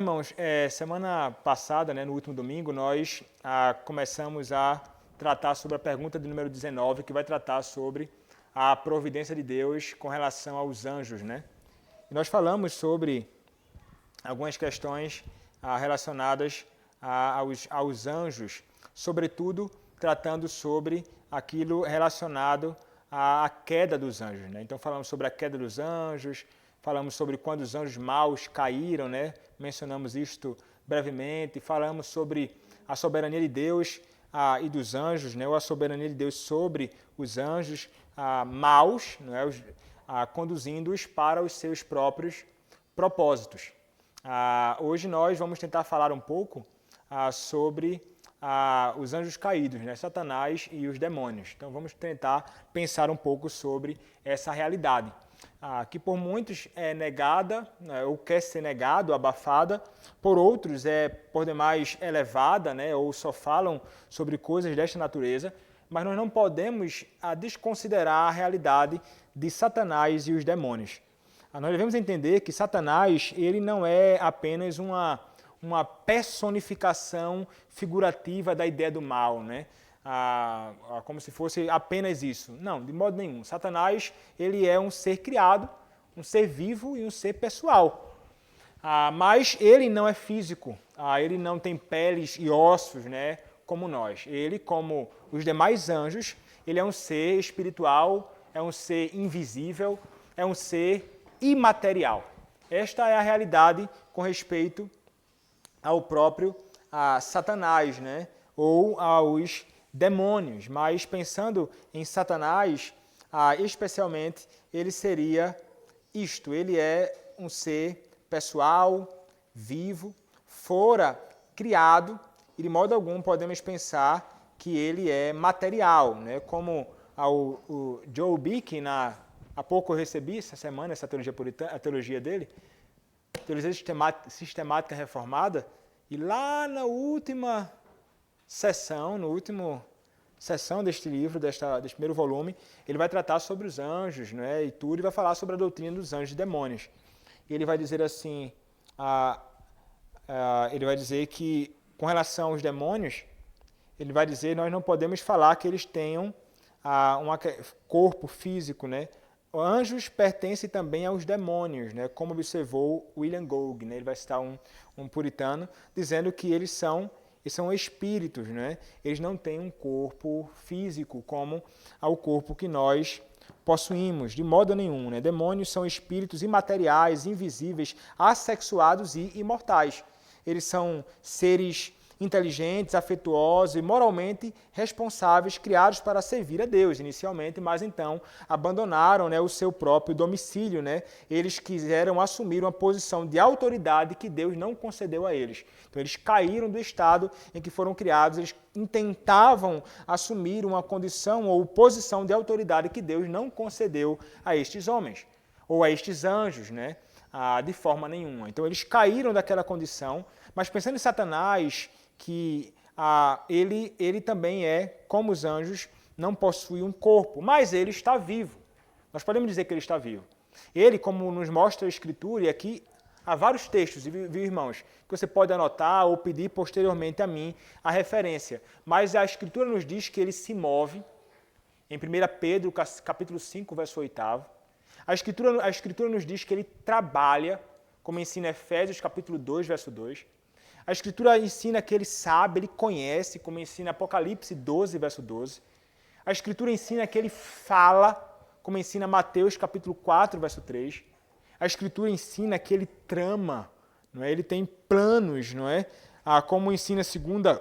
Irmãos, semana passada, no último domingo, nós começamos a tratar sobre a pergunta de número 19, que vai tratar sobre a providência de Deus com relação aos anjos, né? E nós falamos sobre algumas questões relacionadas aos anjos, sobretudo tratando sobre aquilo relacionado à queda dos anjos, né? Então falamos sobre a queda dos anjos, falamos sobre quando os anjos maus caíram, né? Mencionamos isto brevemente, falamos sobre a soberania de Deus e dos anjos, né? Ou a soberania de Deus sobre os anjos maus, né? Conduzindo-os para os seus próprios propósitos. Hoje nós vamos tentar falar um pouco sobre os anjos caídos, né? Satanás e os demônios. Então vamos tentar pensar um pouco sobre essa realidade, que por muitos é negada, né, ou quer ser negado, abafada, por outros é por demais elevada, né, ou só falam sobre coisas desta natureza, mas nós não podemos desconsiderar a realidade de Satanás e os demônios. Nós devemos entender que Satanás ele não é apenas uma personificação figurativa da ideia do mal, né? Como se fosse apenas isso. Não, de modo nenhum. Satanás ele é um ser criado, um ser vivo e um ser pessoal. Mas ele não é físico, ele não tem peles e ossos, né, como nós. Ele, como os demais anjos, ele é um ser espiritual, é um ser invisível, é um ser imaterial. Esta é a realidade com respeito ao próprio Satanás, né, ou aos demônios. Mas pensando em Satanás, especialmente, ele seria isto. Ele é um ser pessoal, vivo, fora criado, e de modo algum podemos pensar que ele é material, né? Como o Joe Bick, há pouco eu recebi essa semana, essa teologia puritana, a teologia dele, teologia sistemática reformada, e lá na última sessão deste livro, deste primeiro volume, ele vai tratar sobre os anjos, né, e tudo, e vai falar sobre a doutrina dos anjos e demônios. E ele vai dizer assim, ele vai dizer que, com relação aos demônios, ele vai dizer nós não podemos falar que eles tenham um corpo físico, né? Anjos pertencem também aos demônios, né? Como observou William Gould, né? Ele vai citar um puritano, dizendo que eles são espíritos, né? Eles não têm um corpo físico como o corpo que nós possuímos, de modo nenhum, né? Demônios são espíritos imateriais, invisíveis, assexuados e imortais. Eles são seres inteligentes, afetuosos e moralmente responsáveis, criados para servir a Deus inicialmente, mas então abandonaram, né, o seu próprio domicílio, né? Eles quiseram assumir uma posição de autoridade que Deus não concedeu a eles. Então eles caíram do estado em que foram criados, eles tentavam assumir uma condição ou posição de autoridade que Deus não concedeu a estes homens, ou a estes anjos, né? De forma nenhuma. Então eles caíram daquela condição, mas pensando em Satanás, que ele também como os anjos, não possui um corpo, mas ele está vivo. Nós podemos dizer que ele está vivo. Ele, como nos mostra a Escritura, e aqui há vários textos, viu, irmãos, que você pode anotar ou pedir posteriormente a mim a referência, mas a Escritura nos diz que ele se move, em 1 Pedro, capítulo 5, verso 8. A Escritura nos diz que ele trabalha, como ensina Efésios, capítulo 2, verso 2. A Escritura ensina que ele sabe, ele conhece, como ensina Apocalipse 12, verso 12. A Escritura ensina que ele fala, como ensina Mateus, capítulo 4, verso 3. A Escritura ensina que ele trama, não é? Ele tem planos, não é? Como ensina 2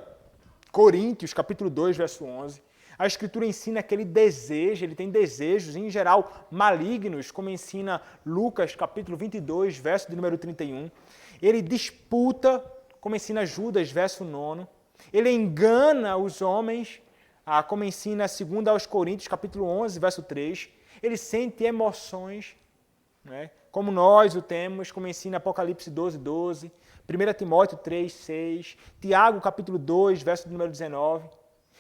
Coríntios, capítulo 2, verso 11. A Escritura ensina que ele deseja, ele tem desejos, em geral, malignos, como ensina Lucas, capítulo 22, verso de número 31. Ele disputa, como ensina Judas, verso 9. Ele engana os homens, como ensina 2 aos Coríntios, capítulo 11, verso 3. Ele sente emoções, né, como nós o temos, como ensina Apocalipse 12, 12. 1 Timóteo 3, 6. Tiago, capítulo 2, verso de número 19.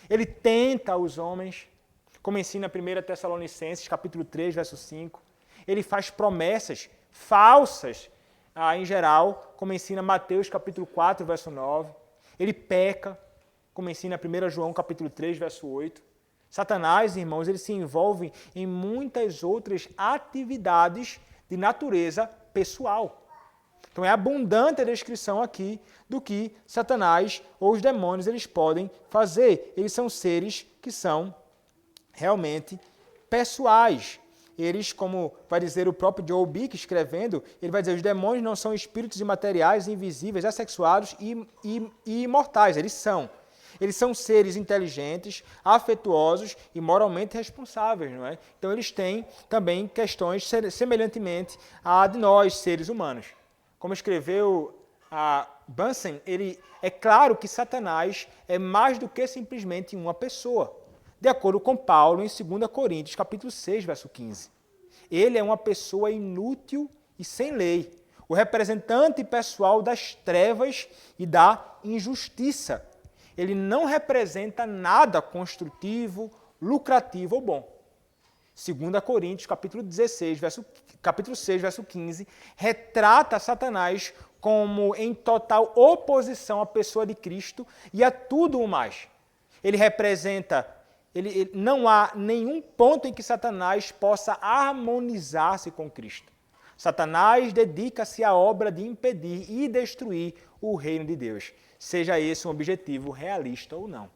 Ele tenta os homens, como ensina 1 Tessalonicenses, capítulo 3, verso 5. Ele faz promessas falsas em geral, como ensina Mateus capítulo 4, verso 9. Ele peca, como ensina 1 João capítulo 3, verso 8. Satanás, irmãos, ele se envolve em muitas outras atividades de natureza pessoal. Então é abundante a descrição aqui do que Satanás ou os demônios eles podem fazer. Eles são seres que são realmente pessoais. Eles, como vai dizer o próprio Joel Bick escrevendo, ele vai dizer, os demônios não são espíritos imateriais, invisíveis, assexuados e imortais. Eles são. Eles são seres inteligentes, afetuosos e moralmente responsáveis, não é? Então eles têm também questões semelhantemente à de nós, seres humanos. Como escreveu a Bunsen, é claro que Satanás é mais do que simplesmente uma pessoa. De acordo com Paulo, em 2 Coríntios, capítulo 6, verso 15. Ele é uma pessoa inútil e sem lei, o representante pessoal das trevas e da injustiça. Ele não representa nada construtivo, lucrativo ou bom. 2 Coríntios, capítulo 6, verso 15, retrata Satanás como em total oposição à pessoa de Cristo e a tudo o mais. Ele representa, não há nenhum ponto em que Satanás possa harmonizar-se com Cristo. Satanás dedica-se à obra de impedir e destruir o reino de Deus, seja esse um objetivo realista ou não.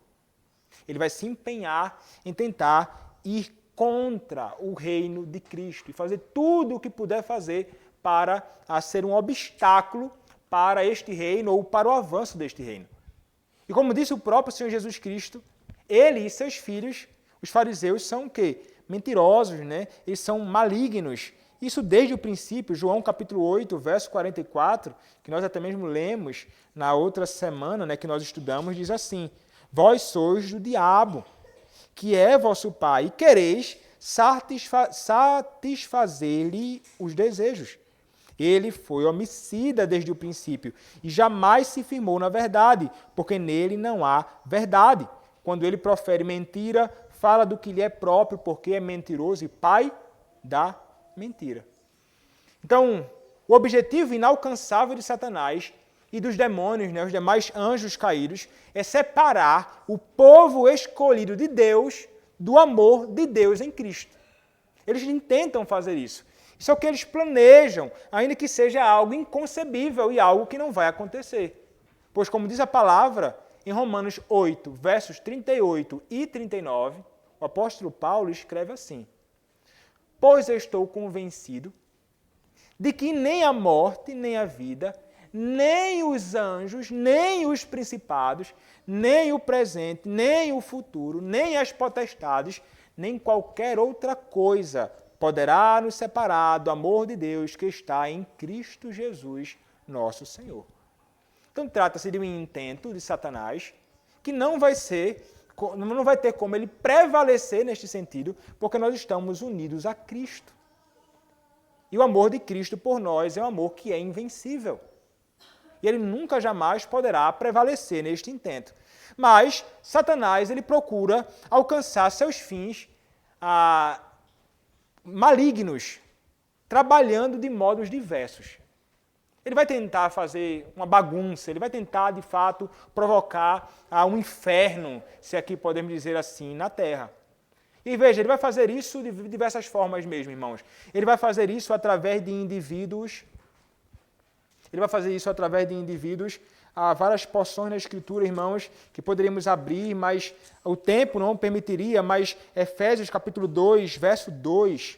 Ele vai se empenhar em tentar ir contra o reino de Cristo e fazer tudo o que puder fazer para ser um obstáculo para este reino ou para o avanço deste reino. E como disse o próprio Senhor Jesus Cristo, ele e seus filhos, os fariseus, são o quê? Mentirosos, né? Eles são malignos. Isso desde o princípio, João capítulo 8, verso 44, que nós até mesmo lemos na outra semana, né, que nós estudamos, diz assim, vós sois do diabo, que é vosso pai, e quereis satisfazer-lhe os desejos. Ele foi homicida desde o princípio e jamais se firmou na verdade, porque nele não há verdade. Quando ele profere mentira, fala do que lhe é próprio, porque é mentiroso e pai da mentira. Então, o objetivo inalcançável de Satanás e dos demônios, né, os demais anjos caídos, é separar o povo escolhido de Deus do amor de Deus em Cristo. Eles intentam fazer isso. Isso é o que eles planejam, ainda que seja algo inconcebível e algo que não vai acontecer. Pois, como diz a palavra, em Romanos 8, versos 38 e 39, o apóstolo Paulo escreve assim, pois eu estou convencido de que nem a morte, nem a vida, nem os anjos, nem os principados, nem o presente, nem o futuro, nem as potestades, nem qualquer outra coisa poderá nos separar do amor de Deus que está em Cristo Jesus, nosso Senhor. Então trata-se de um intento de Satanás que não vai ter como ele prevalecer neste sentido, porque nós estamos unidos a Cristo. E o amor de Cristo por nós é um amor que é invencível. E ele nunca jamais poderá prevalecer neste intento. Mas Satanás ele procura alcançar seus fins malignos, trabalhando de modos diversos. Ele vai tentar fazer uma bagunça, ele vai tentar, de fato, provocar um inferno, se aqui podemos dizer assim, na Terra. E veja, ele vai fazer isso de diversas formas mesmo, irmãos. Ele vai fazer isso através de indivíduos. Há várias porções na Escritura, irmãos, que poderíamos abrir, mas o tempo não permitiria, mas Efésios capítulo 2, verso 2,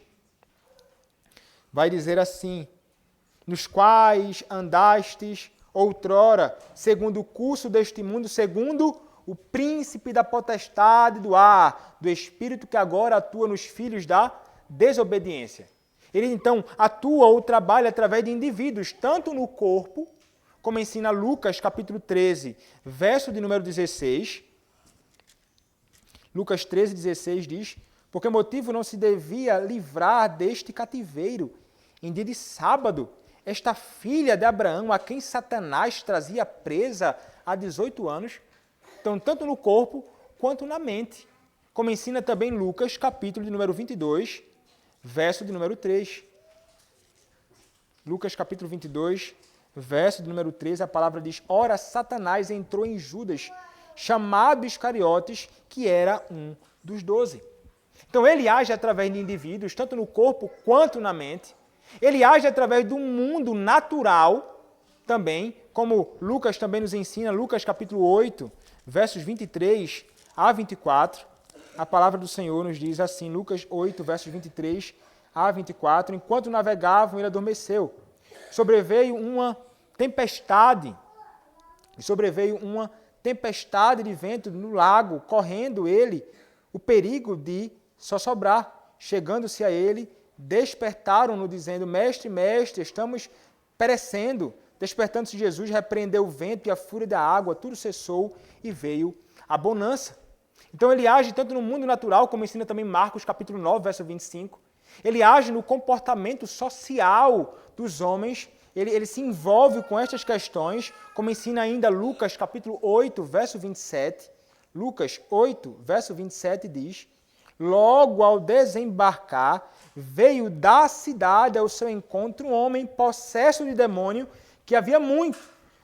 vai dizer assim, nos quais andastes outrora, segundo o curso deste mundo, segundo o príncipe da potestade do ar, do espírito que agora atua nos filhos da desobediência. Ele, então, atua ou trabalha através de indivíduos, tanto no corpo, como ensina Lucas, capítulo 13, verso de número 16. Lucas 13, 16 diz, porque motivo não se devia livrar deste cativeiro em dia de sábado, esta filha de Abraão, a quem Satanás trazia presa há 18 anos, então, tanto no corpo quanto na mente, como ensina também Lucas, capítulo de número 22, verso de número 3. Lucas capítulo 22, verso de número 13, a palavra diz: ora, Satanás entrou em Judas, chamado Iscariotes, que era um dos 12. Então ele age através de indivíduos, tanto no corpo quanto na mente. Ele age através do mundo natural também, como Lucas também nos ensina, Lucas capítulo 8, versos 23 a 24. A palavra do Senhor nos diz assim, Lucas 8, versos 23 a 24. Enquanto navegavam, ele adormeceu. Sobreveio uma tempestade de vento no lago, correndo ele o perigo de sossobrar. Chegando-se a ele, despertaram-no, dizendo: Mestre, mestre, estamos perecendo. Despertando-se Jesus, repreendeu o vento e a fúria da água, tudo cessou e veio a bonança. Então ele age tanto no mundo natural, como ensina também Marcos capítulo 9, verso 25. Ele age no comportamento social dos homens, ele se envolve com estas questões, como ensina ainda Lucas capítulo 8, verso 27. Lucas 8, verso 27 diz: logo ao desembarcar, veio da cidade ao seu encontro um homem possesso de demônio, que havia muito,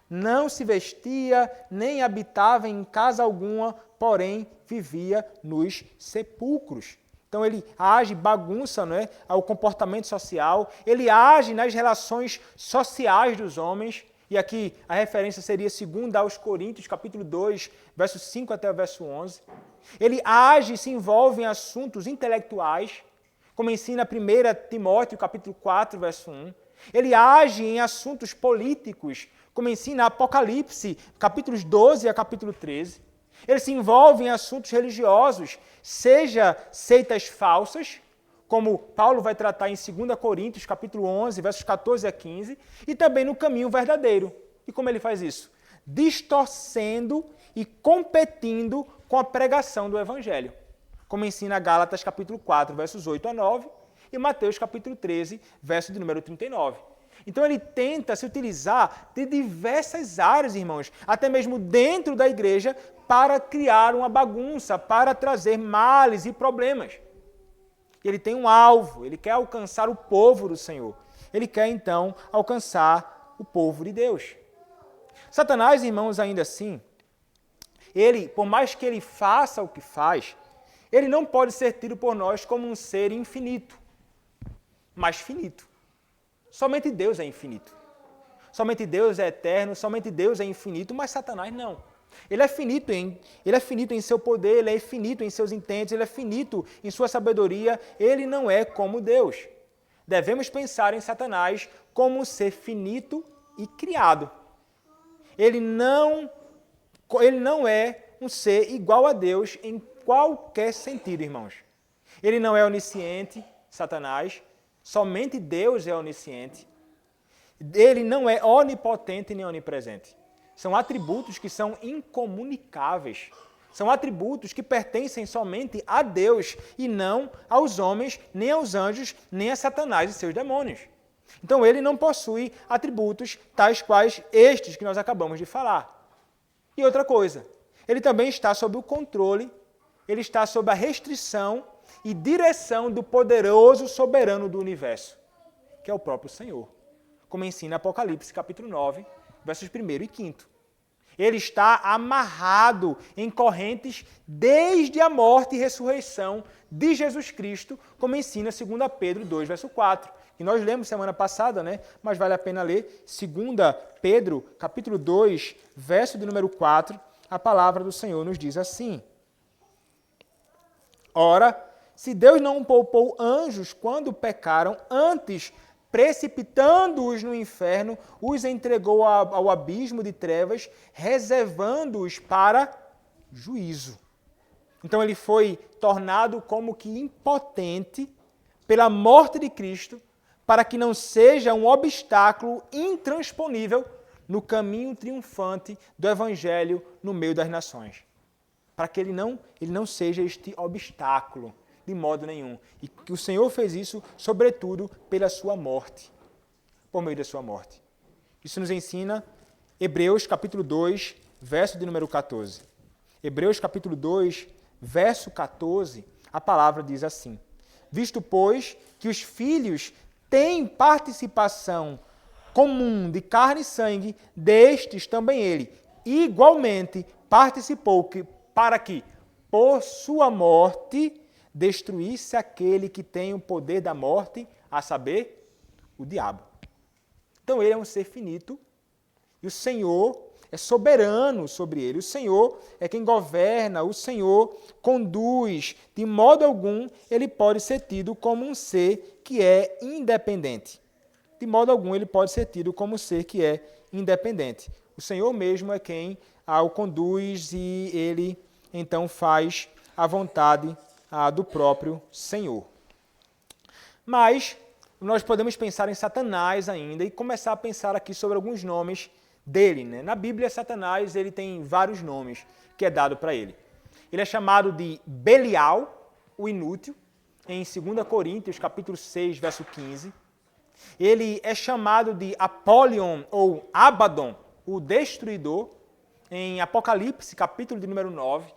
não se vestia, nem habitava em casa alguma, porém vivia nos sepulcros. Então ele age, bagunça, não é, ao comportamento social, ele age nas relações sociais dos homens, e aqui a referência seria 2 aos Coríntios, capítulo 2, verso 5 até o verso 11. Ele age e se envolve em assuntos intelectuais, como ensina 1 Timóteo, capítulo 4, verso 1. Ele age em assuntos políticos, como ensina Apocalipse, capítulos 12 a capítulo 13. Ele se envolve em assuntos religiosos, seja seitas falsas, como Paulo vai tratar em 2 Coríntios, capítulo 11, versos 14 a 15, e também no caminho verdadeiro. E como ele faz isso? Distorcendo e competindo com a pregação do Evangelho, como ensina Gálatas, capítulo 4, versos 8 a 9, e Mateus, capítulo 13, verso de número 39. Então ele tenta se utilizar de diversas áreas, irmãos, até mesmo dentro da igreja, para criar uma bagunça, para trazer males e problemas. Ele tem um alvo, ele quer alcançar o povo do Senhor. Ele quer, então, alcançar o povo de Deus. Satanás, irmãos, ainda assim, ele, por mais que ele faça o que faz, ele não pode ser tido por nós como um ser infinito, mas finito. Somente Deus é infinito. Somente Deus é eterno, somente Deus é infinito, mas Satanás não. Ele é finito em seu poder, ele é finito em seus intentos, ele é finito em sua sabedoria, ele não é como Deus. Devemos pensar em Satanás como um ser finito e criado. Ele não é um ser igual a Deus em qualquer sentido, irmãos. Ele não é onisciente, Satanás, somente Deus é onisciente. Ele não é onipotente nem onipresente. São atributos que são incomunicáveis. São atributos que pertencem somente a Deus e não aos homens, nem aos anjos, nem a Satanás e seus demônios. Então ele não possui atributos tais quais estes que nós acabamos de falar. E outra coisa, ele também está sob o controle, ele está sob a restrição e direção do poderoso soberano do universo, que é o próprio Senhor, como ensina Apocalipse capítulo 9, versos 1 e 5. Ele está amarrado em correntes desde a morte e ressurreição de Jesus Cristo, como ensina 2 Pedro 2, verso 4, que nós lemos semana passada, né? Mas vale a pena ler 2 Pedro, capítulo 2, verso de número 4, a palavra do Senhor nos diz assim: ora, se Deus não poupou anjos quando pecaram, antes, precipitando-os no inferno, os entregou ao abismo de trevas, reservando-os para juízo. Então ele foi tornado como que impotente pela morte de Cristo, para que não seja um obstáculo intransponível no caminho triunfante do Evangelho no meio das nações. Para que ele não seja este obstáculo de modo nenhum. E que o Senhor fez isso, sobretudo, pela sua morte. Por meio da sua morte. Isso nos ensina Hebreus capítulo 2, verso de número 14. Hebreus capítulo 2, verso 14, a palavra diz assim: visto, pois, que os filhos têm participação comum de carne e sangue, destes também ele igualmente participou para que, por sua morte, destruísse aquele que tem o poder da morte, a saber, o diabo. Então ele é um ser finito e o Senhor é soberano sobre ele. O Senhor é quem governa, o Senhor conduz. De modo algum, ele pode ser tido como um ser que é independente. De modo algum, ele pode ser tido como um ser que é independente. O Senhor mesmo é quem o conduz e ele, então, faz a vontade do próprio Senhor. Mas nós podemos pensar em Satanás ainda e começar a pensar aqui sobre alguns nomes dele, né? Na Bíblia, Satanás ele tem vários nomes que é dado para ele. Ele é chamado de Belial, o inútil, em 2 Coríntios, capítulo 6, verso 15. Ele é chamado de Apolion ou Abaddon, o destruidor, em Apocalipse, capítulo de número 9.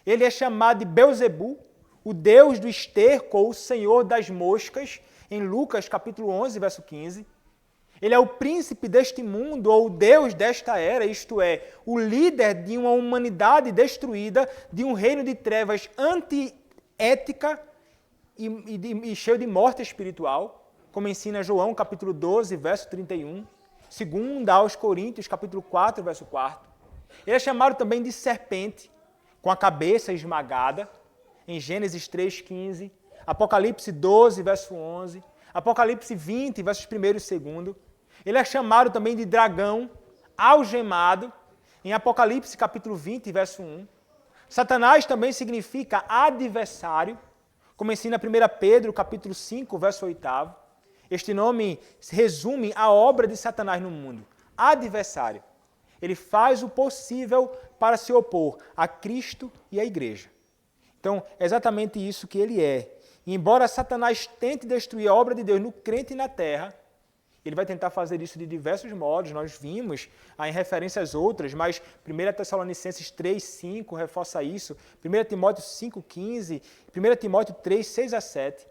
Ele é chamado de Belzebu, o deus do esterco ou o senhor das moscas, em Lucas, capítulo 11, verso 15. Ele é o príncipe deste mundo, ou o Deus desta era, isto é, o líder de uma humanidade destruída, de um reino de trevas antiética e cheio de morte espiritual, como ensina João, capítulo 12, verso 31, 2 aos Coríntios, capítulo 4, verso 4. Ele é chamado também de serpente, com a cabeça esmagada, em Gênesis 3, 15, Apocalipse 12, verso 11, Apocalipse 20, versos 1 e 2. Ele é chamado também de dragão, algemado, em Apocalipse capítulo 20, verso 1. Satanás também significa adversário, como ensina 1 Pedro capítulo 5, verso 8. Este nome resume a obra de Satanás no mundo, adversário. Ele faz o possível para se opor a Cristo e à igreja. Então, é exatamente isso que ele é. E embora Satanás tente destruir a obra de Deus no crente e na terra, ele vai tentar fazer isso de diversos modos. Nós vimos em referências outras, mas 1 Tessalonicenses 3, 5 reforça isso, 1 Timóteo 5, 15, 1 Timóteo 3, 6 a 7.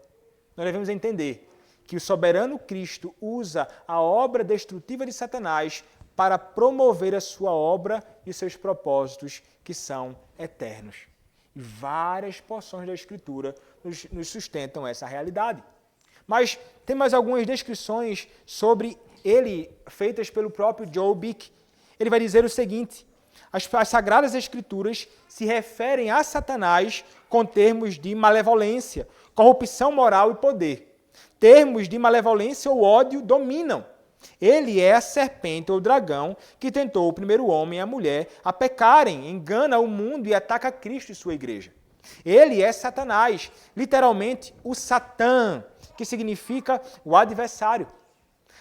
Nós devemos entender que o soberano Cristo usa a obra destrutiva de Satanás para promover a sua obra e os seus propósitos, que são eternos. E várias porções da Escritura nos sustentam essa realidade. Mas tem mais algumas descrições sobre ele, feitas pelo próprio Joel Bick. Ele vai dizer o seguinte: as Sagradas Escrituras se referem a Satanás com termos de malevolência, corrupção moral e poder. Termos de malevolência ou ódio dominam. Ele é a serpente ou dragão que tentou o primeiro homem e a mulher a pecarem, engana o mundo e ataca Cristo e sua igreja. Ele é Satanás, literalmente o Satã, que significa o adversário.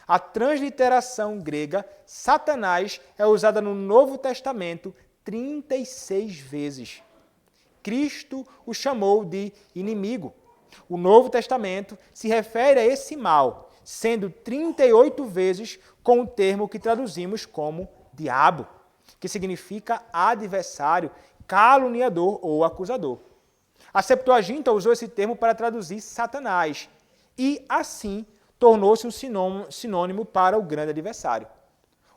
A transliteração grega Satanás é usada no Novo Testamento 36 vezes. Cristo o chamou de inimigo. O Novo Testamento se refere a esse mal, sendo 38 vezes com o termo que traduzimos como diabo, que significa adversário, caluniador ou acusador. A Septuaginta usou esse termo para traduzir Satanás e, assim, tornou-se um sinônimo para o grande adversário.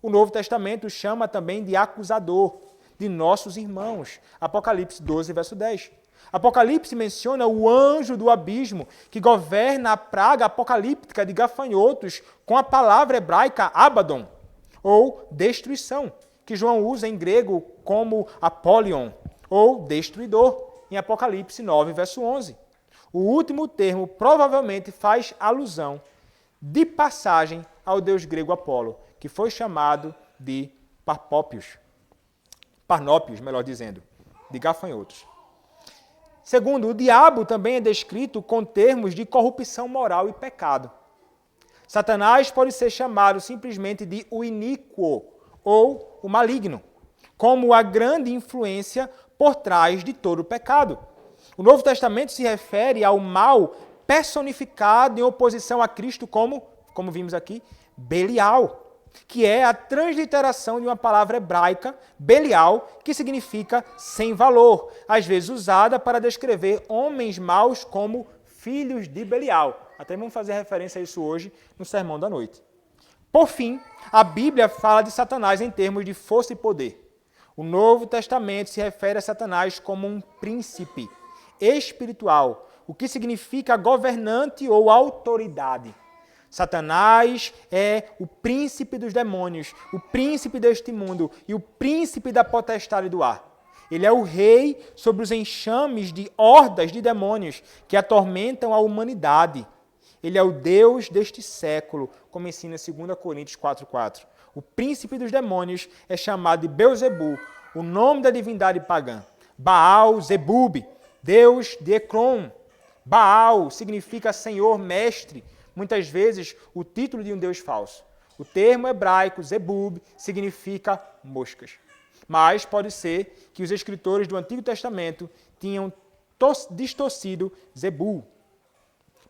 O Novo Testamento chama também de acusador, de nossos irmãos. Apocalipse 12, verso 10. Apocalipse menciona o anjo do abismo que governa a praga apocalíptica de gafanhotos com a palavra hebraica Abaddon, ou destruição, que João usa em grego como Apolion, ou destruidor, em Apocalipse 9, verso 11. O último termo provavelmente faz alusão de passagem ao deus grego Apolo, que foi chamado de Parnópios, melhor dizendo, de gafanhotos. Segundo, o diabo também é descrito com termos de corrupção moral e pecado. Satanás pode ser chamado simplesmente de o iníquo ou o maligno, como a grande influência por trás de todo o pecado. O Novo Testamento se refere ao mal personificado em oposição a Cristo como vimos aqui, Belial, que é a transliteração de uma palavra hebraica, Belial, que significa sem valor, às vezes usada para descrever homens maus como filhos de Belial. Até vamos fazer referência a isso hoje no Sermão da Noite. Por fim, a Bíblia fala de Satanás em termos de força e poder. O Novo Testamento se refere a Satanás como um príncipe espiritual, o que significa governante ou autoridade. Satanás é o príncipe dos demônios, o príncipe deste mundo e o príncipe da potestade do ar. Ele é o rei sobre os enxames de hordas de demônios que atormentam a humanidade. Ele é o Deus deste século, como ensina 2 Coríntios 4,4. O príncipe dos demônios é chamado de Belzebu, o nome da divindade pagã. Baal, Zebub, Deus de Ekron. Baal significa Senhor, Mestre, muitas vezes o título de um Deus falso. O termo hebraico Zebub significa moscas. Mas pode ser que os escritores do Antigo Testamento tinham distorcido Zebul,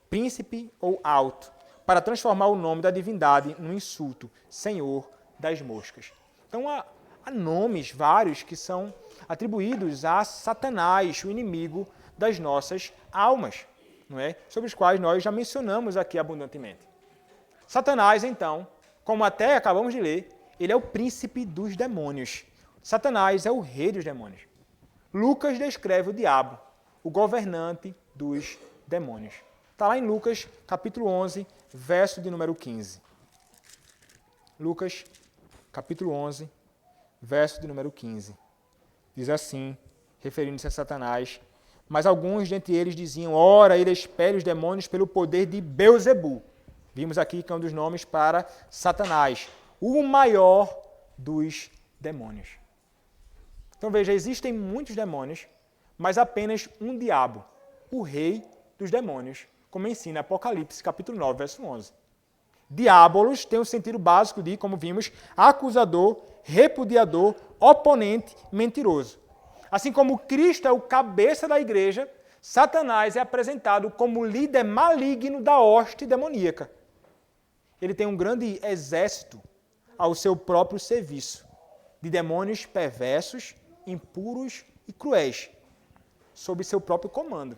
príncipe ou alto, para transformar o nome da divindade num insulto, Senhor das moscas. Então há nomes vários que são atribuídos a Satanás, o inimigo das nossas almas, não é? Sobre os quais nós já mencionamos aqui abundantemente. Satanás, então, como até acabamos de ler, ele é o príncipe dos demônios. Satanás é o rei dos demônios. Lucas descreve o diabo, o governante dos demônios. Está lá em Lucas, capítulo 11, verso de número 15. Lucas, capítulo 11, verso de número 15. Diz assim, referindo-se a Satanás: mas alguns dentre eles diziam, ora, ele expele os demônios pelo poder de Belzebu. Vimos aqui que é um dos nomes para Satanás, o maior dos demônios. Então veja, existem muitos demônios, mas apenas um diabo, o rei dos demônios, como ensina Apocalipse, capítulo 9, verso 11. Diabolos tem o sentido básico de, como vimos, acusador, repudiador, oponente, mentiroso. Assim como Cristo é o cabeça da igreja, Satanás é apresentado como líder maligno da hoste demoníaca. Ele tem um grande exército ao seu próprio serviço, de demônios perversos, impuros e cruéis, sob seu próprio comando,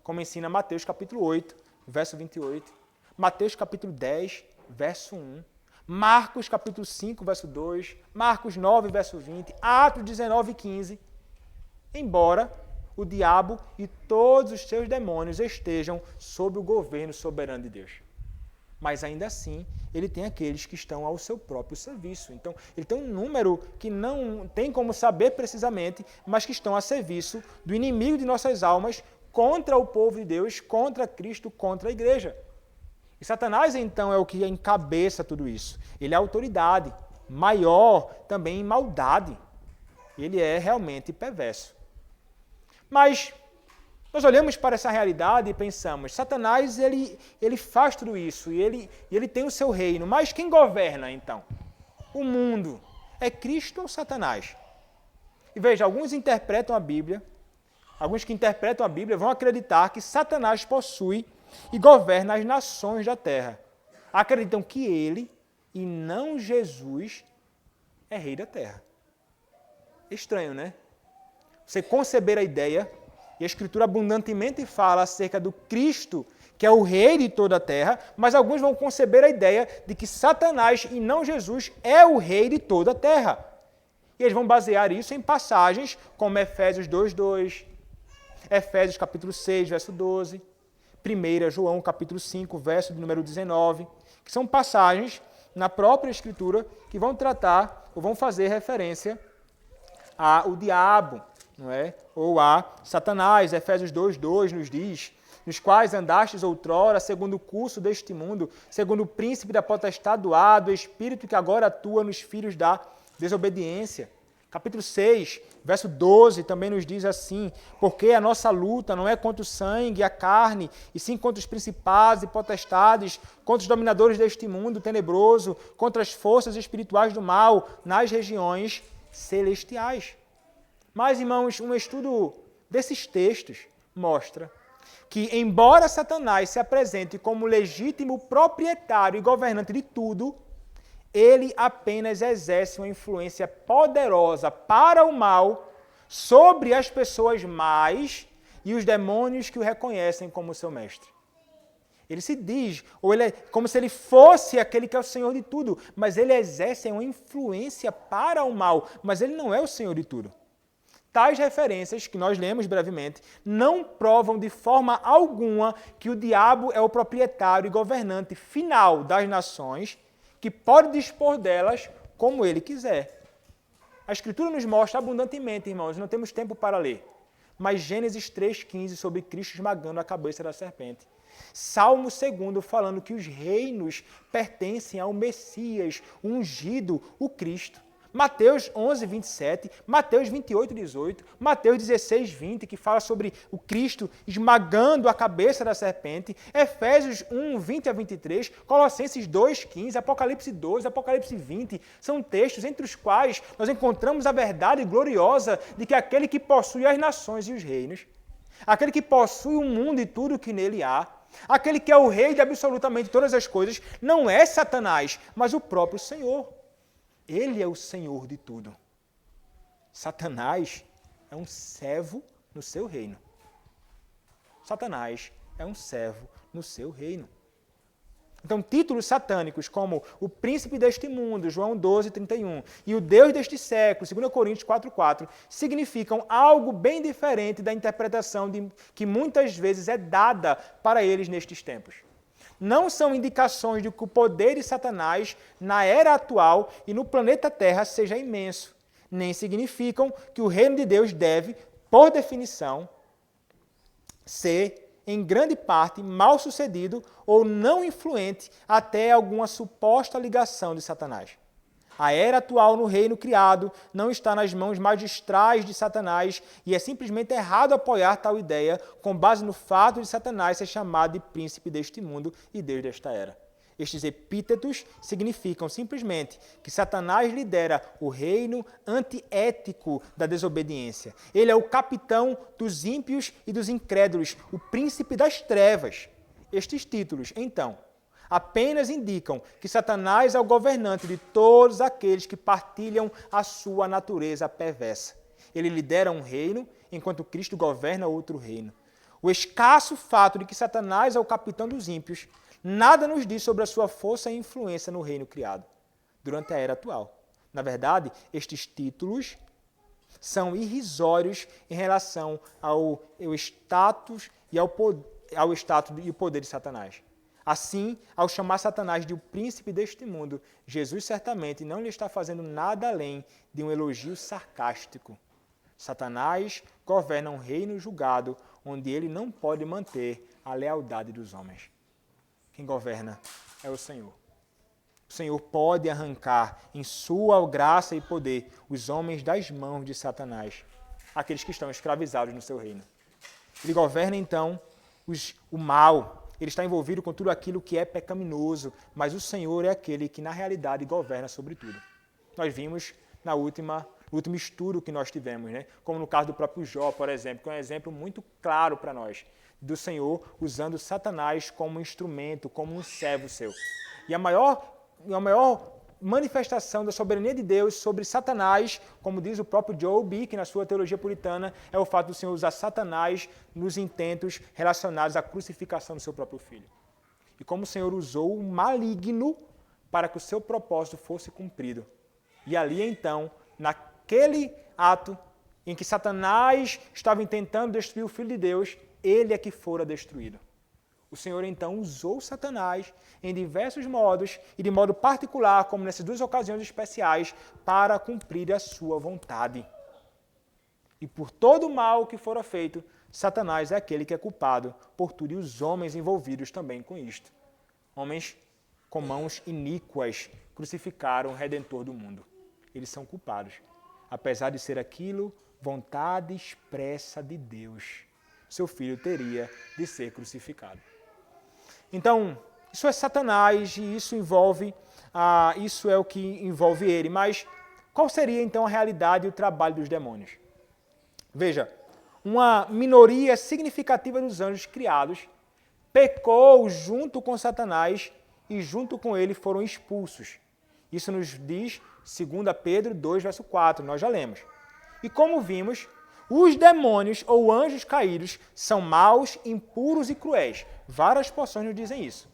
como ensina Mateus capítulo 8, verso 28, Mateus capítulo 10, verso 1, Marcos capítulo 5, verso 2, Marcos 9, verso 20, Atos 19, 15, embora o diabo e todos os seus demônios estejam sob o governo soberano de Deus. Mas ainda assim, ele tem aqueles que estão ao seu próprio serviço. Então, ele tem um número que não tem como saber precisamente, mas que estão a serviço do inimigo de nossas almas contra o povo de Deus, contra Cristo, contra a igreja. E Satanás, então, é o que encabeça tudo isso. Ele é a autoridade, maior também em maldade. Ele é realmente perverso. Mas nós olhamos para essa realidade e pensamos, Satanás ele faz tudo isso e ele tem o seu reino, mas quem governa então? O mundo. É Cristo ou Satanás? E veja, alguns que interpretam a Bíblia vão acreditar que Satanás possui e governa as nações da terra. Acreditam que ele e não Jesus é rei da terra. Estranho, né? Você conceber a ideia, e a Escritura abundantemente fala acerca do Cristo, que é o rei de toda a terra, mas alguns vão conceber a ideia de que Satanás e não Jesus é o rei de toda a terra. E eles vão basear isso em passagens como Efésios 2:2, Efésios capítulo 6, verso 12, 1 João capítulo 5, verso de número 19, que são passagens na própria Escritura que vão tratar ou vão fazer referência ao diabo, não é? Ou a Satanás. Efésios 2:2 nos diz, nos quais andastes outrora, segundo o curso deste mundo, segundo o príncipe da potestade do ar, do espírito que agora atua nos filhos da desobediência. Capítulo 6, verso 12, também nos diz assim, porque a nossa luta não é contra o sangue e a carne, e sim contra os principados e potestades, contra os dominadores deste mundo tenebroso, contra as forças espirituais do mal nas regiões celestiais. Mas, irmãos, um estudo desses textos mostra que, embora Satanás se apresente como legítimo proprietário e governante de tudo, ele apenas exerce uma influência poderosa para o mal sobre as pessoas más e os demônios que o reconhecem como seu mestre. Ele se diz, ou ele é como se ele fosse aquele que é o Senhor de tudo, mas ele exerce uma influência para o mal, mas ele não é o Senhor de tudo. Tais referências, que nós lemos brevemente, não provam de forma alguma que o diabo é o proprietário e governante final das nações, que pode dispor delas como ele quiser. A Escritura nos mostra abundantemente, irmãos, não temos tempo para ler, mas Gênesis 3,15 sobre Cristo esmagando a cabeça da serpente. Salmo 2 falando que os reinos pertencem ao Messias, o ungido, o Cristo. Mateus 11:27, Mateus 28:18, Mateus 16:20, que fala sobre o Cristo esmagando a cabeça da serpente, Efésios 1:20-23, Colossenses 2:15, Apocalipse 12, Apocalipse 20, são textos entre os quais nós encontramos a verdade gloriosa de que aquele que possui as nações e os reinos, aquele que possui o mundo e tudo o que nele há, aquele que é o rei de absolutamente todas as coisas, não é Satanás, mas o próprio Senhor. Ele é o Senhor de tudo. Satanás é um servo no seu reino. Satanás é um servo no seu reino. Então, títulos satânicos como o príncipe deste mundo, João 12:31, e o Deus deste século, 2 Coríntios 4:4, significam algo bem diferente da interpretação que muitas vezes é dada para eles nestes tempos. Não são indicações de que o poder de Satanás na era atual e no planeta Terra seja imenso, nem significam que o reino de Deus deve, por definição, ser, em grande parte, mal sucedido ou não influente até alguma suposta ligação de Satanás. A era atual no reino criado não está nas mãos magistrais de Satanás e é simplesmente errado apoiar tal ideia com base no fato de Satanás ser chamado de príncipe deste mundo e Deus desta era. Estes epítetos significam simplesmente que Satanás lidera o reino antiético da desobediência. Ele é o capitão dos ímpios e dos incrédulos, o príncipe das trevas. Estes títulos, então, apenas indicam que Satanás é o governante de todos aqueles que partilham a sua natureza perversa. Ele lidera um reino, enquanto Cristo governa outro reino. O escasso fato de que Satanás é o capitão dos ímpios nada nos diz sobre a sua força e influência no reino criado, durante a era atual. Na verdade, estes títulos são irrisórios em relação ao status e ao status e o poder de Satanás. Assim, ao chamar Satanás de o príncipe deste mundo, Jesus certamente não lhe está fazendo nada além de um elogio sarcástico. Satanás governa um reino julgado onde ele não pode manter a lealdade dos homens. Quem governa é o Senhor. O Senhor pode arrancar em sua graça e poder os homens das mãos de Satanás, aqueles que estão escravizados no seu reino. Ele governa então o mal. Ele está envolvido com tudo aquilo que é pecaminoso, mas o Senhor é aquele que, na realidade, governa sobre tudo. Nós vimos no último estudo que nós tivemos, né? Como no caso do próprio Jó, por exemplo, que é um exemplo muito claro para nós, do Senhor usando Satanás como instrumento, como um servo seu. E a maior manifestação da soberania de Deus sobre Satanás, como diz o próprio Joel Bick na sua teologia puritana, é o fato do Senhor usar Satanás nos intentos relacionados à crucificação do seu próprio filho. E como o Senhor usou o maligno para que o seu propósito fosse cumprido. E ali então, naquele ato em que Satanás estava tentando destruir o Filho de Deus, ele é que fora destruído. O Senhor, então, usou Satanás em diversos modos e de modo particular, como nessas duas ocasiões especiais, para cumprir a sua vontade. E por todo o mal que fora feito, Satanás é aquele que é culpado por tudo e os homens envolvidos também com isto. Homens com mãos iníquas crucificaram o Redentor do mundo. Eles são culpados, apesar de ser aquilo vontade expressa de Deus. Seu filho teria de ser crucificado. Então, isso é Satanás e isso é o que envolve ele. Mas qual seria então a realidade e o trabalho dos demônios? Veja, uma minoria significativa dos anjos criados pecou junto com Satanás e junto com ele foram expulsos. Isso nos diz 2 Pedro 2, verso 4, nós já lemos. E como vimos, Os demônios ou anjos caídos são maus, impuros e cruéis. Várias porções nos dizem isso.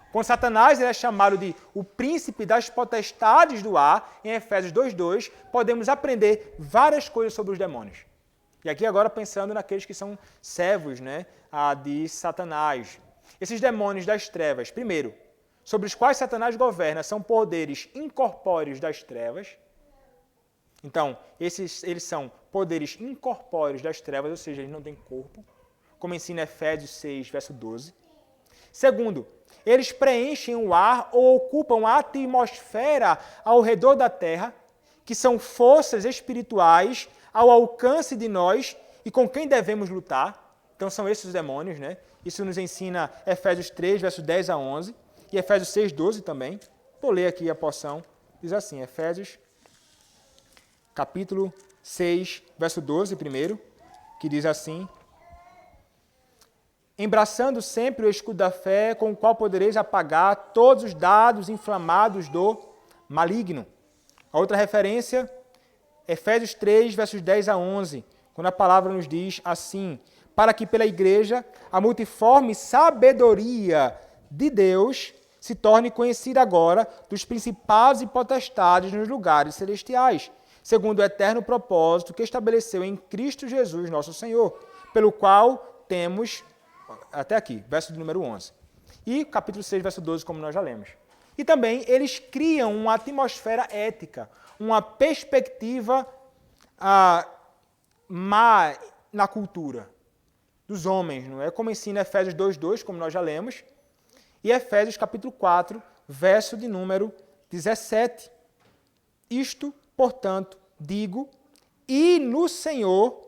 Quando Satanás ele é chamado de o príncipe das potestades do ar, em Efésios 2:2, podemos aprender várias coisas sobre os demônios. E aqui agora pensando naqueles que são servos, né, de Satanás. Esses demônios das trevas, primeiro, sobre os quais Satanás governa, são poderes incorpóreos das trevas. Então, eles são poderes incorpóreos das trevas, ou seja, eles não têm corpo, como ensina Efésios 6, verso 12. Segundo, eles preenchem o ar ou ocupam a atmosfera ao redor da Terra, que são forças espirituais ao alcance de nós e com quem devemos lutar. Então, são esses os demônios, né? Isso nos ensina Efésios 3, verso 10 a 11, e Efésios 6, 12 também. Vou ler aqui a porção. Diz assim, Efésios capítulo 6, verso 12 primeiro, que diz assim: embraçando sempre o escudo da fé, com o qual podereis apagar todos os dardos inflamados do maligno. A outra referência, Efésios 3, versos 10 a 11, quando a palavra nos diz assim: para que pela igreja a multiforme sabedoria de Deus se torne conhecida agora dos principados e potestades nos lugares celestiais, segundo o eterno propósito que estabeleceu em Cristo Jesus, nosso Senhor, pelo qual temos, até aqui, verso de número 11. E capítulo 6, verso 12, como nós já lemos. E também eles criam uma atmosfera ética, uma perspectiva má na cultura dos homens, não é? Como ensina Efésios 2:2, como nós já lemos, e Efésios capítulo 4, verso de número 17. Isto, portanto, digo, e no Senhor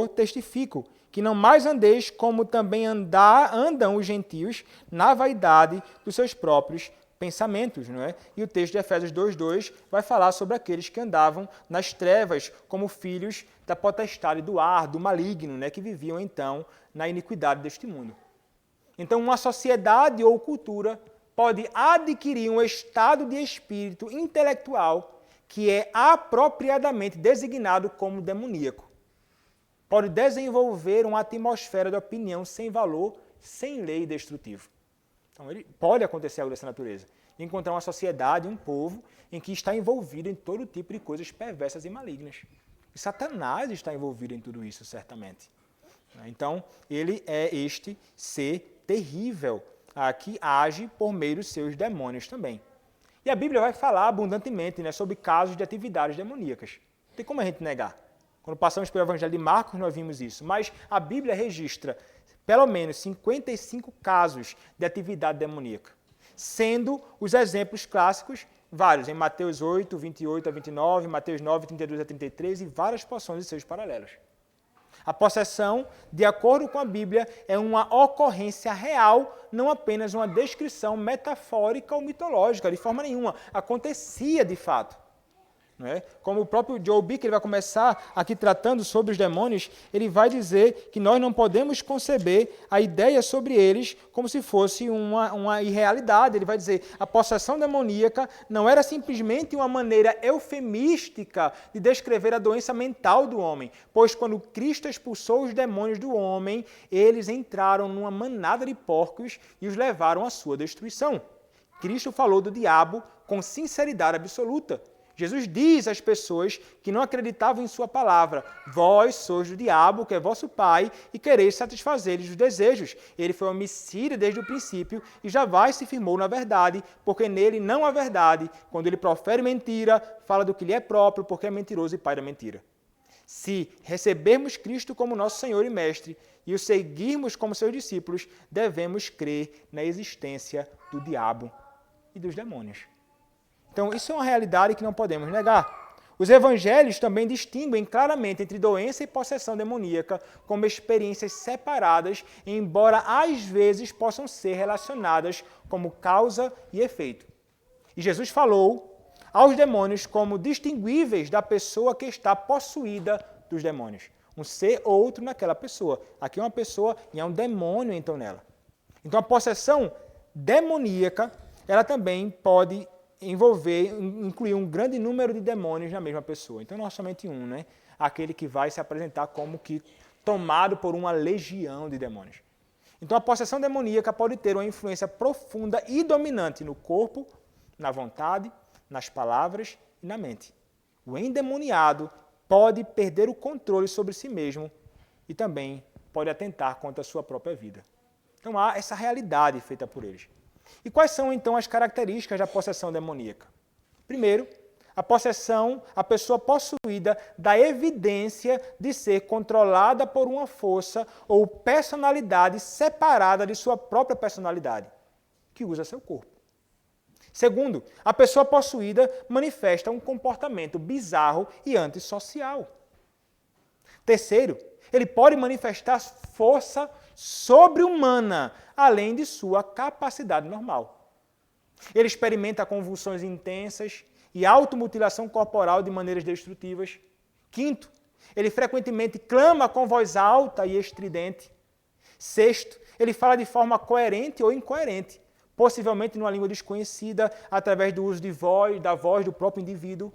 testifico, que não mais andeis como também andam os gentios na vaidade dos seus próprios pensamentos, não é? E o texto de Efésios 2:2 vai falar sobre aqueles que andavam nas trevas como filhos da potestade do ar, do maligno, né? Que viviam então na iniquidade deste mundo. Então, uma sociedade ou cultura pode adquirir um estado de espírito intelectual que é apropriadamente designado como demoníaco. Pode desenvolver uma atmosfera de opinião sem valor, sem lei e destrutivo. Então, pode acontecer algo dessa natureza. Encontrar uma sociedade, um povo, em que está envolvido em todo tipo de coisas perversas e malignas. E Satanás está envolvido em tudo isso, certamente. Então, ele é este ser terrível, que age por meio dos seus demônios também. E a Bíblia vai falar abundantemente, né, sobre casos de atividades demoníacas. Não tem como a gente negar. Quando passamos pelo Evangelho de Marcos, nós vimos isso. Mas a Bíblia registra pelo menos 55 casos de atividade demoníaca, sendo os exemplos clássicos vários, em Mateus 8, 28 a 29, Mateus 9, 32 a 33 e várias porções de seus paralelos. A possessão, de acordo com a Bíblia, é uma ocorrência real, não apenas uma descrição metafórica ou mitológica, de forma nenhuma. Acontecia de fato. Não é? Como o próprio Joel Bick, ele vai começar aqui tratando sobre os demônios, ele vai dizer que nós não podemos conceber a ideia sobre eles como se fosse uma irrealidade. Ele vai dizer a possessão demoníaca não era simplesmente uma maneira eufemística de descrever a doença mental do homem, pois quando Cristo expulsou os demônios do homem, eles entraram numa manada de porcos e os levaram à sua destruição. Cristo falou do diabo com sinceridade absoluta. Jesus diz às pessoas que não acreditavam em sua palavra: vós sois do diabo, que é vosso pai, e quereis satisfazer-lhes os desejos. Ele foi homicida desde o princípio e jamais se firmou na verdade, porque nele não há verdade. Quando ele profere mentira, fala do que lhe é próprio, porque é mentiroso e pai da mentira. Se recebermos Cristo como nosso Senhor e Mestre e o seguirmos como seus discípulos, devemos crer na existência do diabo e dos demônios. Então, isso é uma realidade que não podemos negar. Os evangelhos também distinguem claramente entre doença e possessão demoníaca como experiências separadas, embora às vezes possam ser relacionadas como causa e efeito. E Jesus falou aos demônios como distinguíveis da pessoa que está possuída dos demônios. Um ser ou outro naquela pessoa. Aqui é uma pessoa e é um demônio então nela. Então, a possessão demoníaca, ela também pode incluir um grande número de demônios na mesma pessoa. Então não é somente um, né? Aquele que vai se apresentar como que tomado por uma legião de demônios. Então a possessão demoníaca pode ter uma influência profunda e dominante no corpo, na vontade, nas palavras e na mente. O endemoniado pode perder o controle sobre si mesmo e também pode atentar contra a sua própria vida. Então há essa realidade feita por eles. E quais são então as características da possessão demoníaca? Primeiro, a pessoa possuída da evidência de ser controlada por uma força ou personalidade separada de sua própria personalidade, que usa seu corpo. Segundo, a pessoa possuída manifesta um comportamento bizarro e antissocial. Terceiro, ele pode manifestar força sobre-humana, além de sua capacidade normal. Ele experimenta convulsões intensas e automutilação corporal de maneiras destrutivas. Quinto, ele frequentemente clama com voz alta e estridente. Sexto, ele fala de forma coerente ou incoerente, possivelmente numa língua desconhecida, através do uso da voz do próprio indivíduo.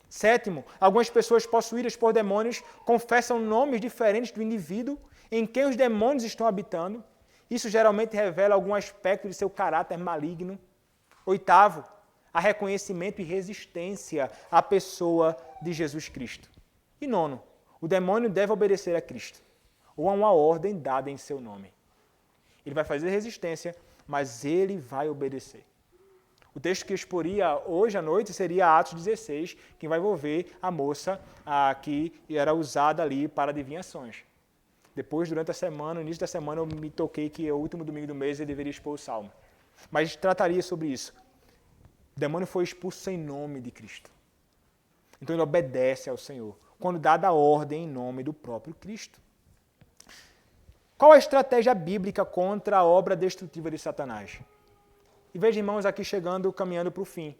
Sétimo, algumas pessoas possuídas por demônios confessam nomes diferentes do indivíduo em quem os demônios estão habitando. Isso geralmente revela algum aspecto de seu caráter maligno. Oitavo, há reconhecimento e resistência à pessoa de Jesus Cristo. E nono, o demônio deve obedecer a Cristo, ou a uma ordem dada em seu nome. Ele vai fazer resistência, mas ele vai obedecer. O texto que eu exporia hoje à noite seria Atos 16, que vai envolver a moça que era usada ali para adivinhações. Depois, durante a semana, no início da semana, eu me toquei que o último domingo do mês eu deveria expor o Salmo. Mas trataria sobre isso. O demônio foi expulso em nome de Cristo. Então ele obedece ao Senhor, quando dada a ordem em nome do próprio Cristo. Qual a estratégia bíblica contra a obra destrutiva de Satanás? E veja, irmãos, aqui caminhando para o fim.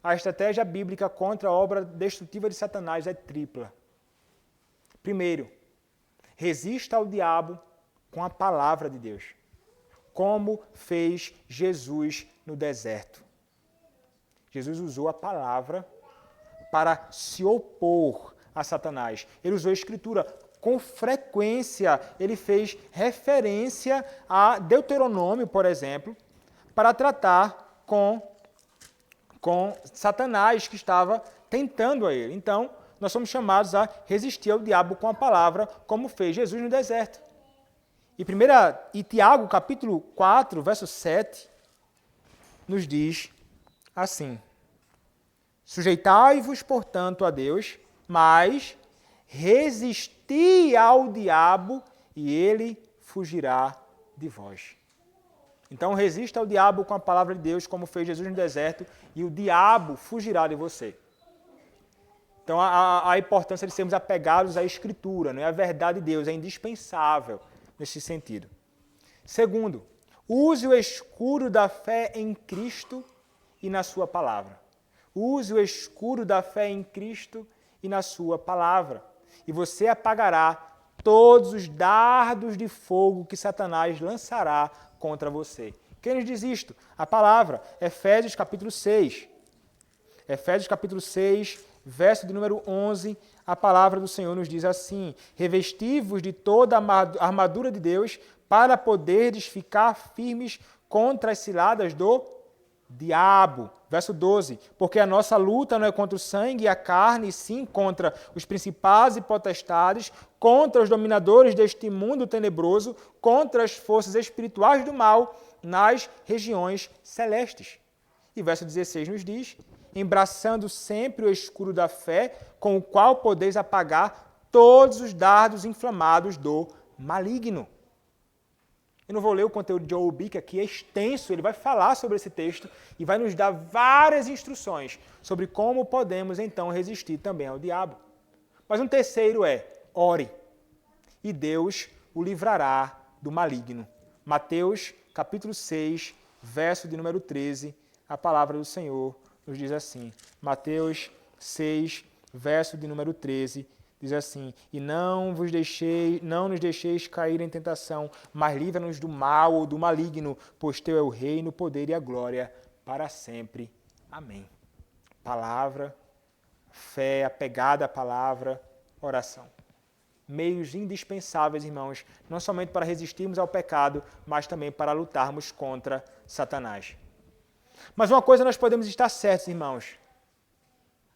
A estratégia bíblica contra a obra destrutiva de Satanás é tripla. Primeiro, resista ao diabo com a palavra de Deus, como fez Jesus no deserto. Jesus usou a palavra para se opor a Satanás. Ele usou a Escritura. Com frequência, ele fez referência a Deuteronômio, por exemplo, para tratar com Satanás que estava tentando a ele. Então, nós somos chamados a resistir ao diabo com a palavra, como fez Jesus no deserto. E Tiago, capítulo 4, verso 7, nos diz assim: sujeitai-vos, portanto, a Deus, mas resisti ao diabo e ele fugirá de vós. Então resista ao diabo com a palavra de Deus, como fez Jesus no deserto, e o diabo fugirá de você. Então a importância de sermos apegados à Escritura, não é? A verdade de Deus é indispensável nesse sentido. Segundo, use o escudo da fé em Cristo e na sua palavra. Use o escudo da fé em Cristo e na sua palavra. E você apagará todos os dardos de fogo que Satanás lançará contra você. Quem nos diz isto? A palavra, Efésios capítulo 6. Efésios capítulo 6, verso de número 11, a palavra do Senhor nos diz assim: revesti-vos de toda a armadura de Deus para poderdes ficar firmes contra as ciladas do diabo. Verso 12, porque a nossa luta não é contra o sangue e a carne, e sim contra os principados e potestades, contra os dominadores deste mundo tenebroso, contra as forças espirituais do mal nas regiões celestes. E verso 16 nos diz: embraçando sempre o escudo da fé, com o qual podeis apagar todos os dardos inflamados do maligno. Eu não vou ler o conteúdo de Joel Bick aqui, é extenso, ele vai falar sobre esse texto e vai nos dar várias instruções sobre como podemos, então, resistir também ao diabo. Mas um terceiro é, ore, e Deus o livrará do maligno. Mateus, capítulo 6, verso de número 13, a palavra do Senhor nos diz assim. Mateus 6, verso de número 13, diz assim: e não nos deixeis cair em tentação, mas livra-nos do mal ou do maligno, pois teu é o reino, o poder e a glória para sempre. Amém. Palavra, fé, apegada à palavra, oração. Meios indispensáveis, irmãos, não somente para resistirmos ao pecado, mas também para lutarmos contra Satanás. Mas uma coisa nós podemos estar certos, irmãos.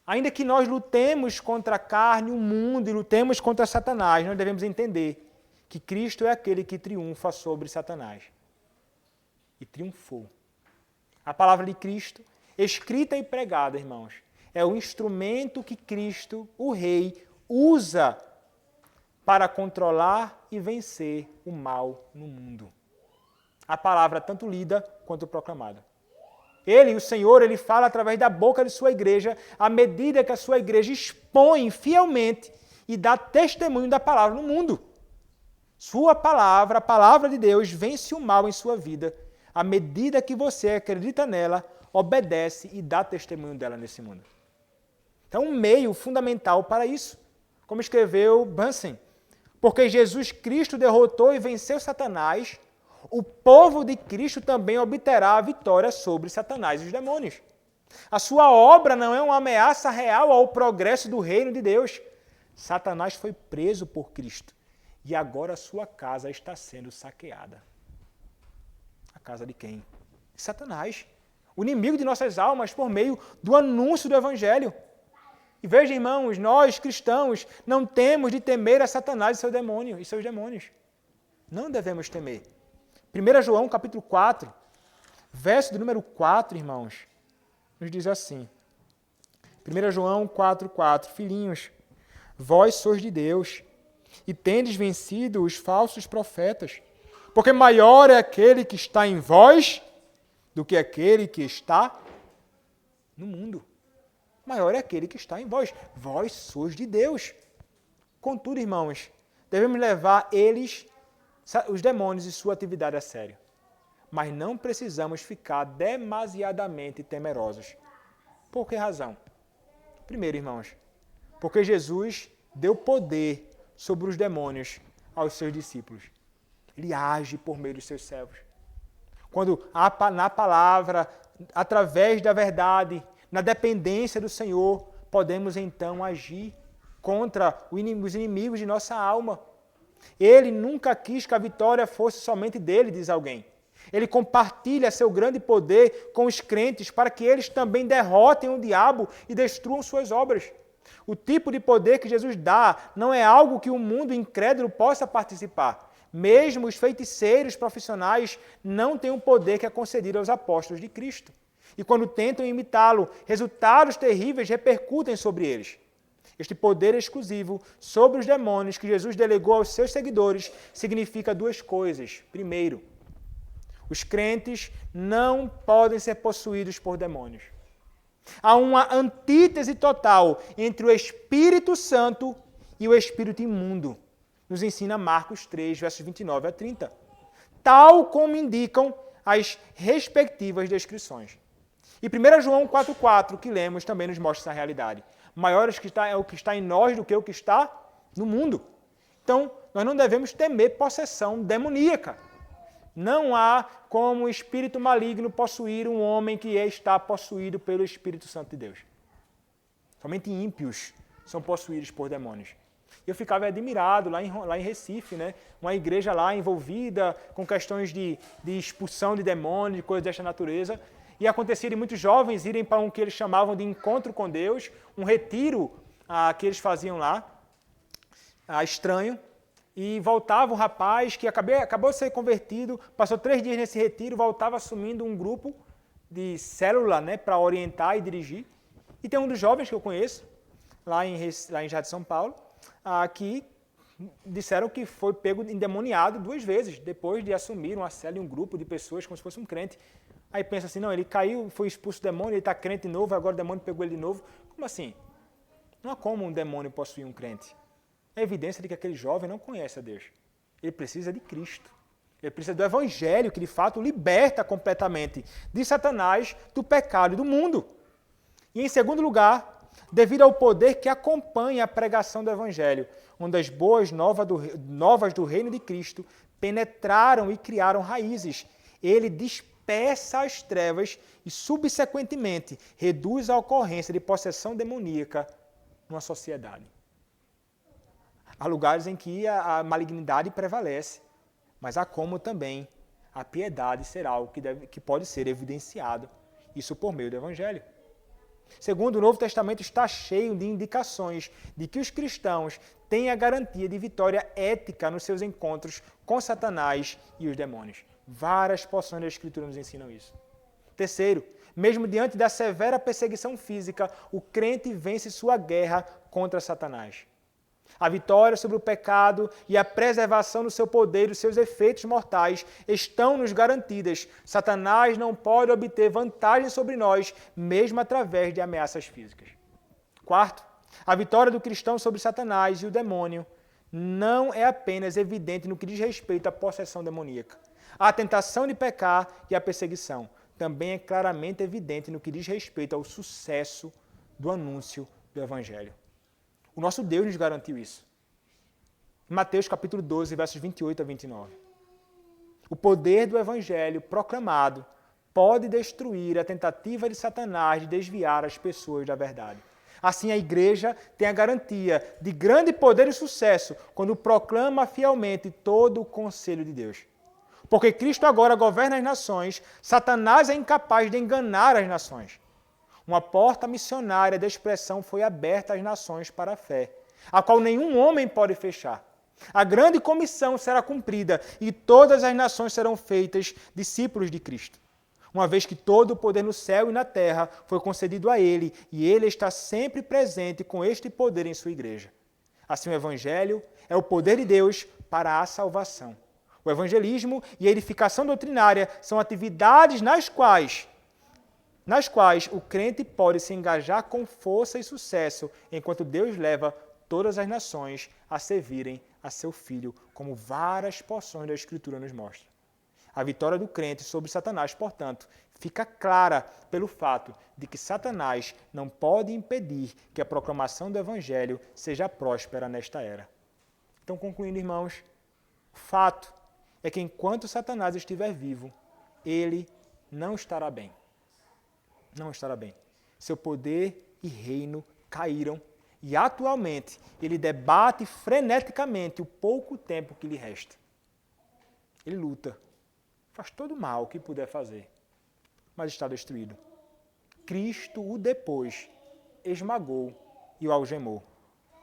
Ainda que nós lutemos contra a carne, o mundo, e lutemos contra Satanás, nós devemos entender que Cristo é aquele que triunfa sobre Satanás. E triunfou. A palavra de Cristo, escrita e pregada, irmãos, é o instrumento que Cristo, o Rei, usa para controlar e vencer o mal no mundo. A palavra tanto lida quanto proclamada. Ele, o Senhor, ele fala através da boca de sua igreja, à medida que a sua igreja expõe fielmente e dá testemunho da palavra no mundo. Sua palavra, a palavra de Deus, vence o mal em sua vida, à medida que você acredita nela, obedece e dá testemunho dela nesse mundo. Então, um meio fundamental para isso, como escreveu Bunsen, porque Jesus Cristo derrotou e venceu Satanás, o povo de Cristo também obterá a vitória sobre Satanás e os demônios. A sua obra não é uma ameaça real ao progresso do reino de Deus. Satanás foi preso por Cristo e agora a sua casa está sendo saqueada. A casa de quem? De Satanás, o inimigo de nossas almas por meio do anúncio do Evangelho. E veja, irmãos, nós cristãos não temos de temer a Satanás e seus demônios. Não devemos temer. 1 João capítulo 4, verso de número 4, irmãos, nos diz assim. 1 João 4:4, filhinhos, vós sois de Deus e tendes vencido os falsos profetas, porque maior é aquele que está em vós do que aquele que está no mundo. Maior é aquele que está em vós. Vós sois de Deus. Contudo, irmãos, devemos levar os demônios e sua atividade a sério. Mas não precisamos ficar demasiadamente temerosos. Por que razão? Primeiro, irmãos, porque Jesus deu poder sobre os demônios aos seus discípulos. Ele age por meio dos seus servos. Quando na palavra, através da verdade, na dependência do Senhor, podemos então agir contra os inimigos de nossa alma. Ele nunca quis que a vitória fosse somente dele, diz alguém. Ele compartilha seu grande poder com os crentes para que eles também derrotem o diabo e destruam suas obras. O tipo de poder que Jesus dá não é algo que o mundo incrédulo possa participar. Mesmo os feiticeiros profissionais não têm o poder que é concedido aos apóstolos de Cristo. E quando tentam imitá-lo, resultados terríveis repercutem sobre eles. Este poder exclusivo sobre os demônios que Jesus delegou aos seus seguidores significa duas coisas. Primeiro, os crentes não podem ser possuídos por demônios. Há uma antítese total entre o Espírito Santo e o espírito imundo. Nos ensina Marcos 3, versos 29 a 30. Tal como indicam as respectivas descrições. E 1 João 4,4, que lemos, também nos mostra essa realidade. Maior é o que está em nós do que o que está no mundo. Então, nós não devemos temer possessão demoníaca. Não há como o espírito maligno possuir um homem que está possuído pelo Espírito Santo de Deus. Somente ímpios são possuídos por demônios. Eu ficava admirado lá em Recife, né? Uma igreja lá envolvida com questões de expulsão de demônios, de coisas desta natureza. E acontecia de muitos jovens irem para um que eles chamavam de encontro com Deus, um retiro que eles faziam lá, estranho, e voltava um rapaz que acabou de ser convertido, passou 3 dias nesse retiro, voltava assumindo um grupo de célula, né, para orientar e dirigir. E tem um dos jovens que eu conheço, lá em Jardim São Paulo, que disseram que foi pego endemoniado 2 vezes, depois de assumir uma célula e um grupo de pessoas como se fosse um crente. Aí pensa assim, não, ele caiu, foi expulso do demônio, ele está crente de novo, agora o demônio pegou ele de novo. Como assim? Não há como um demônio possuir um crente. É evidência de que aquele jovem não conhece a Deus. Ele precisa de Cristo. Ele precisa do Evangelho, que de fato o liberta completamente de Satanás, do pecado e do mundo. E em segundo lugar, devido ao poder que acompanha a pregação do Evangelho, onde as boas novas do reino de Cristo penetraram e criaram raízes. Ele dispersa as trevas e, subsequentemente, reduz a ocorrência de possessão demoníaca numa sociedade. Há lugares em que a malignidade prevalece, mas há como também a piedade ser algo que pode ser evidenciado, isso por meio do Evangelho. Segundo, o Novo Testamento está cheio de indicações de que os cristãos têm a garantia de vitória ética nos seus encontros com Satanás e os demônios. Várias porções da Escritura nos ensinam isso. Terceiro, mesmo diante da severa perseguição física, o crente vence sua guerra contra Satanás. A vitória sobre o pecado e a preservação do seu poder e dos seus efeitos mortais estão nos garantidas. Satanás não pode obter vantagem sobre nós, mesmo através de ameaças físicas. Quarto, a vitória do cristão sobre Satanás e o demônio não é apenas evidente no que diz respeito à possessão demoníaca. A tentação de pecar e a perseguição também é claramente evidente no que diz respeito ao sucesso do anúncio do Evangelho. O nosso Deus nos garantiu isso. Em Mateus capítulo 12, versos 28 a 29. O poder do Evangelho proclamado pode destruir a tentativa de Satanás de desviar as pessoas da verdade. Assim, a igreja tem a garantia de grande poder e sucesso quando proclama fielmente todo o conselho de Deus. Porque Cristo agora governa as nações, Satanás é incapaz de enganar as nações. Uma porta missionária de expressão foi aberta às nações para a fé, a qual nenhum homem pode fechar. A grande comissão será cumprida e todas as nações serão feitas discípulos de Cristo, uma vez que todo o poder no céu e na terra foi concedido a Ele e Ele está sempre presente com este poder em sua igreja. Assim, o Evangelho é o poder de Deus para a salvação. O evangelismo e a edificação doutrinária são atividades nas quais o crente pode se engajar com força e sucesso, enquanto Deus leva todas as nações a servirem a seu Filho, como várias porções da Escritura nos mostram. A vitória do crente sobre Satanás, portanto, fica clara pelo fato de que Satanás não pode impedir que a proclamação do Evangelho seja próspera nesta era. Então, concluindo, irmãos, o fato é que enquanto Satanás estiver vivo, ele não estará bem. Não estará bem. Seu poder e reino caíram e atualmente ele debate freneticamente o pouco tempo que lhe resta. Ele luta, faz todo o mal que puder fazer, mas está destruído. Cristo o depois esmagou e o algemou.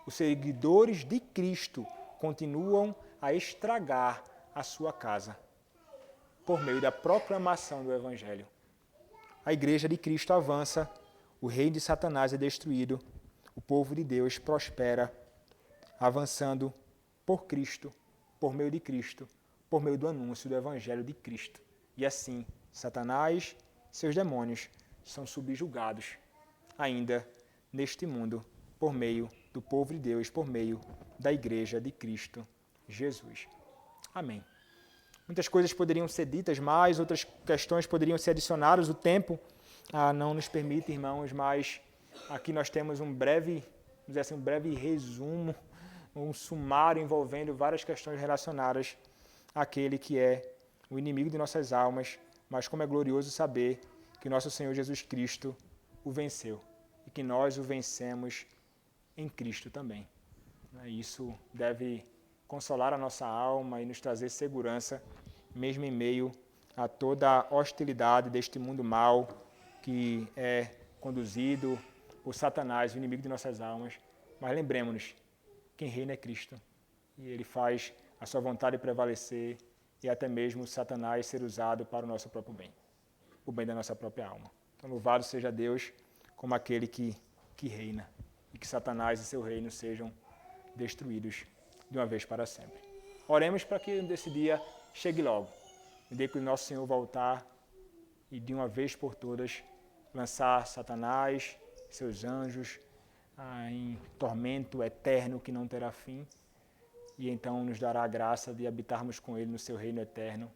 Os seguidores de Cristo continuam a estragar a sua casa por meio da proclamação do Evangelho. A igreja de Cristo avança, o reino de Satanás é destruído, o povo de Deus prospera, avançando por Cristo, por meio de Cristo, por meio do anúncio do Evangelho de Cristo. E assim, Satanás e seus demônios são subjugados ainda neste mundo, por meio do povo de Deus, por meio da igreja de Cristo Jesus. Amém. Muitas coisas poderiam ser ditas mais, outras questões poderiam ser adicionadas. O tempo não nos permite, irmãos, mas aqui nós temos um breve resumo, um sumário envolvendo várias questões relacionadas àquele que é o inimigo de nossas almas, mas como é glorioso saber que nosso Senhor Jesus Cristo o venceu e que nós o vencemos em Cristo também. Isso deve consolar a nossa alma e nos trazer segurança, mesmo em meio a toda a hostilidade deste mundo mau que é conduzido por Satanás, o inimigo de nossas almas. Mas lembremos-nos, quem reina é Cristo, e Ele faz a sua vontade prevalecer e até mesmo Satanás ser usado para o nosso próprio bem, o bem da nossa própria alma. Então, louvado seja Deus como aquele que reina, e que Satanás e seu reino sejam destruídos de uma vez para sempre. Oremos para que desse dia chegue logo, no dia que o nosso Senhor voltar e de uma vez por todas lançar Satanás, seus anjos, em tormento eterno que não terá fim, e então nos dará a graça de habitarmos com Ele no seu reino eterno,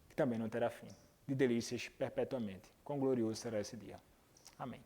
que também não terá fim, de delícias perpetuamente. Quão glorioso será esse dia. Amém.